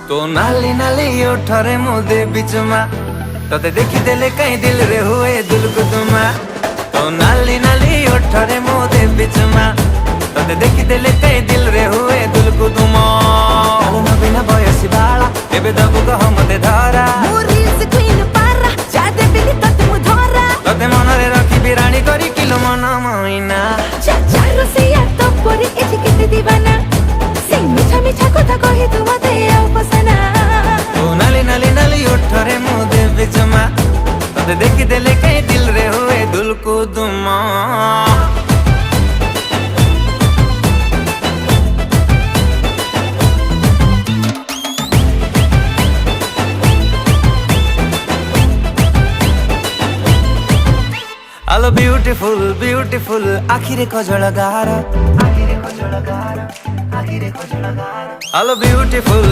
तो नाली नाली ओठरे मुदे बिचमा तते देखी देले कहीं दिल रे हुए दुलकुदुमा। तो नाली नाली ओठरे मुदे बिचमा तते देखी देले कहीं दिल रे हुए दुलकुदुमा। आलो नबीना बयसी बाला एबे दबु कह मते धरा मोरिस क्वीन पारा जादे बिली तते मु धरा तते मनरे रखी बिराणी करी किलो मन मइना। चाचारो सिया तो परी एठी केते दीवाना से मिठा मिठा कथा कहि तू मते आउ पसना। तो नाली नाली नाली ओठरे मुदे बिचमा तते देखी देले कहीं दिल रे हुए दुलकुदुमा। आलो ब्यूटीफुल ब्यूटीफुल आखिरे कजळ गार आलो ब्यूटीफुल